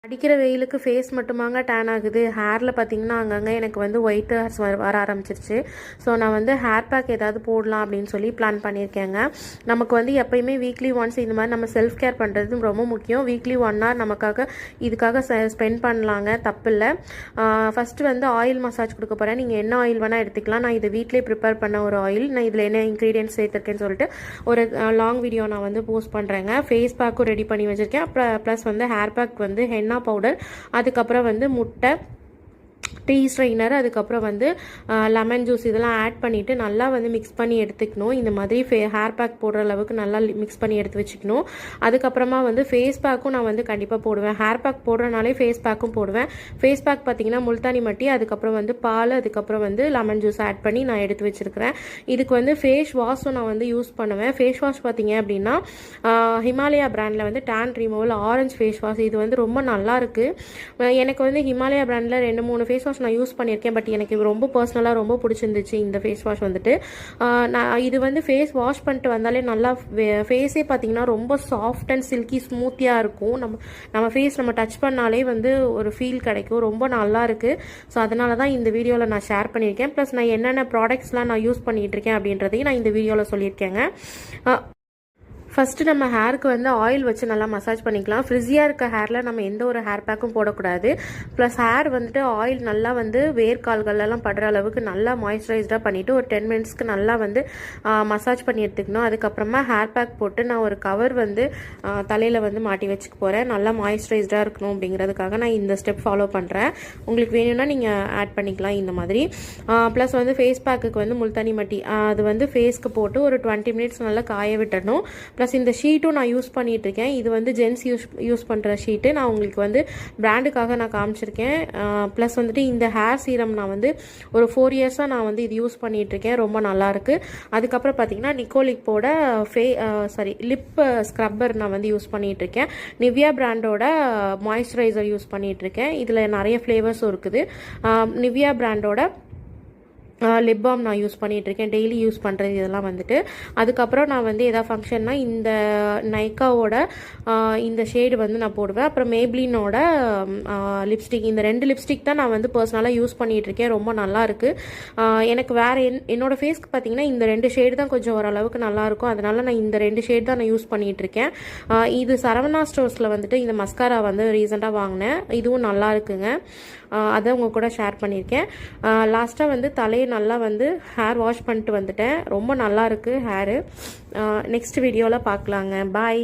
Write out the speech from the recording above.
அடிக்கிற வெயிலுக்கு face மட்டுமாங்க tan ஆகுது. ஹேரில் பார்த்தீங்கன்னா அங்கங்கே எனக்கு வந்து ஒயிட் ஹேர்ஸ் வர ஆரம்பிச்சிருச்சு. ஸோ நான் வந்து ஹேர் பேக் ஏதாவது போடலாம் அப்படின்னு சொல்லி பிளான் பண்ணியிருக்கேங்க. நமக்கு வந்து எப்போயுமே வீக்லி ஒன்ஸ் இந்த மாதிரி நம்ம செல்ஃப் கேர் பண்ணுறது ரொம்ப முக்கியம். வீக்லி 1 hour நமக்காக இதுக்காக ஸ்பெண்ட் பண்ணலாங்க, தப்பில்லை. ஃபஸ்ட்டு வந்து ஆயில் மசாஜ் கொடுக்க போகிறேன். நீங்கள் என்ன ஆயில் வேணால் எடுத்துக்கலாம். நான் இதை வீட்டிலே ப்ரிப்பேர் பண்ண ஒரு ஆயில். நான் இதில் என்ன இன்க்ரீடியன்ட்ஸ் சேர்த்துருக்கேன்னு சொல்லிட்டு ஒரு லாங் வீடியோ நான் வந்து போஸ்ட் பண்ணுறேங்க. ஃபேஸ் பேக்கும் ரெடி பண்ணி வச்சுருக்கேன். ப்ளஸ் வந்து ஹேர் பேக் வந்து ஹென்னா பவுடர், அதுக்கப்புறம் வந்து முட்டை, டீ ஸ்ட்ரெயினர், அதுக்கப்புறம் வந்து லெமன் ஜூஸ் இதெல்லாம் ஆட் பண்ணிவிட்டு நல்லா வந்து மிக்ஸ் பண்ணி எடுத்துக்கணும். இந்த மாதிரி ஹேர் பேக் போடுற அளவுக்கு நல்லா மிக்ஸ் பண்ணி எடுத்து வச்சுக்கணும். அதுக்கப்புறமா வந்து ஃபேஸ் பேக்கும் நான் வந்து கண்டிப்பாக போடுவேன். ஹேர் பேக் போடுறனாலே ஃபேஸ் பேக்கும் போடுவேன். ஃபேஸ் பேக் பார்த்தீங்கன்னா முல்தானி மட்டி, அதுக்கப்புறம் வந்து பால், அதுக்கப்புறம் வந்து லெமன் ஜூஸ் ஆட் பண்ணி நான் எடுத்து வச்சுருக்கிறேன். இதுக்கு வந்து ஃபேஸ் வாஷும் நான் வந்து யூஸ் பண்ணுவேன். ஃபேஸ் வாஷ் பார்த்தீங்க அப்படின்னா ஹிமாலயா பிராண்டில் வந்து tan removal orange face wash. இது வந்து ரொம்ப நல்லாயிருக்கு. எனக்கு வந்து ஹிமாலயா பிராண்டில் 2-3 ஃபேஸ் வாஷ் நான் யூஸ் பண்ணியிருக்கேன். பட் எனக்கு ரொம்ப பர்சனலாக ரொம்ப பிடிச்சிருந்துச்சு இந்த ஃபேஸ் வாஷ் வந்துட்டு. நான் இது வந்து ஃபேஸ் வாஷ் பண்ணிட்டு வந்தாலே நல்லா ஃபேஸே பார்த்தீங்கன்னா ரொம்ப சாஃப்ட் அண்ட் சில்கி ஸ்மூத்தியாக இருக்கும். நம்ம ஃபேஸ் நம்ம டச் பண்ணாலே வந்து ஒரு ஃபீல் கிடைக்கும். ரொம்ப நல்லா இருக்குது. ஸோ அதனால தான் இந்த வீடியோவில் நான் ஷேர் பண்ணியிருக்கேன். ப்ளஸ் நான் என்னென்ன ப்ராடக்ட்ஸ்லாம் நான் யூஸ் பண்ணிகிட்டு இருக்கேன் அப்படின்றதையும் நான் இந்த வீடியோவில் சொல்லியிருக்கேங்க. ஃபஸ்ட்டு நம்ம ஹேருக்கு வந்து ஆயில் வச்சு நல்லா மசாஜ் பண்ணிக்கலாம். ஃப்ரிஸியாக இருக்க ஹேரில் நம்ம எந்த ஒரு ஹேர் பேக்கும் போடக்கூடாது. ப்ளஸ் ஹேர் வந்துட்டு ஆயில் நல்லா வந்து வேர்க்கால்கள்லாம் படுற அளவுக்கு நல்லா மாய்ஸ்சரைஸ்டாக பண்ணிவிட்டு ஒரு 10 மினிட்ஸ்க்கு நல்லா வந்து மசாஜ் பண்ணி எடுத்துக்கணும். அதுக்கப்புறமா ஹேர் பேக் போட்டு நான் ஒரு கவர் வந்து தலையில் வந்து மாட்டி வச்சுக்க போகிறேன். நல்லா மாய்ஸ்சரைஸ்டாக இருக்கணும் அப்படிங்கிறதுக்காக நான் இந்த ஸ்டெப் ஃபாலோ பண்ணுறேன். உங்களுக்கு வேணும்னா நீங்கள் ஆட் பண்ணிக்கலாம் இந்த மாதிரி. ப்ளஸ் வந்து ஃபேஸ் பேக்குக்கு வந்து முல்தானி மட்டி அது வந்து ஃபேஸ்க்கு போட்டு ஒரு 20 மினிட்ஸ் நல்லா காய விட்டுடணும். ப்ளஸ் இந்த ஷீட்டும் நான் யூஸ் பண்ணிகிட்ருக்கேன். இது வந்து ஜென்ஸ் யூஸ் பண்ணுற ஷீட்டு. நான் உங்களுக்கு வந்து பிராண்டுக்காக நான் காமிச்சிருக்கேன். ப்ளஸ் வந்துட்டு இந்த ஹேர் சீரம் நான் வந்து ஒரு 4 இயர்ஸாக நான் வந்து இது யூஸ் பண்ணிகிட்ருக்கேன். ரொம்ப நல்லாயிருக்கு. அதுக்கப்புறம் பார்த்தீங்கன்னா நிக்கோலிப்போட லிப் ஸ்க்ரப்பர் நான் வந்து யூஸ் பண்ணிகிட்ருக்கேன். நிவ்யா பிராண்டோட மாய்ஸ்சரைசர் யூஸ் பண்ணிகிட்ருக்கேன். இதில் நிறைய ஃப்ளேவர்ஸும் இருக்குது. நிவ்யா பிராண்டோட லிப் பாம் நான் யூஸ் பண்ணிகிட்ருக்கேன். டெய்லி யூஸ் பண்ணுறது இதெல்லாம் வந்துட்டு. அதுக்கப்புறம் நான் வந்து எதாவது ஃபங்க்ஷன்னா இந்த நைக்காவோட இந்த ஷேடு வந்து நான் போடுவேன். அப்புறம் மேப்ளினோட லிப்ஸ்டிக், இந்த 2 லிப்ஸ்டிக் தான் நான் வந்து பர்சனலாக யூஸ் பண்ணிகிட்ருக்கேன். ரொம்ப நல்லாயிருக்கு. எனக்கு வேறு என்னோடய ஃபேஸ்க்கு பார்த்தீங்கன்னா இந்த 2 ஷேடு தான் கொஞ்சம் ஓரளவுக்கு நல்லாயிருக்கும். அதனால் நான் இந்த 2 ஷேடு தான் நான் யூஸ் பண்ணிகிட்ருக்கேன். இது சரவணா ஸ்டோர்ஸில் வந்துட்டு இந்த மஸ்காரா வந்து ரீசெண்டாக வாங்கினேன். இதுவும் நல்லா இருக்குங்க. அதை உங்கள் கூட ஷேர் பண்ணியிருக்கேன். லாஸ்ட்டாக வந்து தலையை நல்லா வந்து ஹேர் வாஷ் பண்ணிட்டு வந்துட்டேன். ரொம்ப நல்லா இருக்குது ஹேரு. நெக்ஸ்ட் வீடியோவில் பார்க்கலாங்க. பாய்.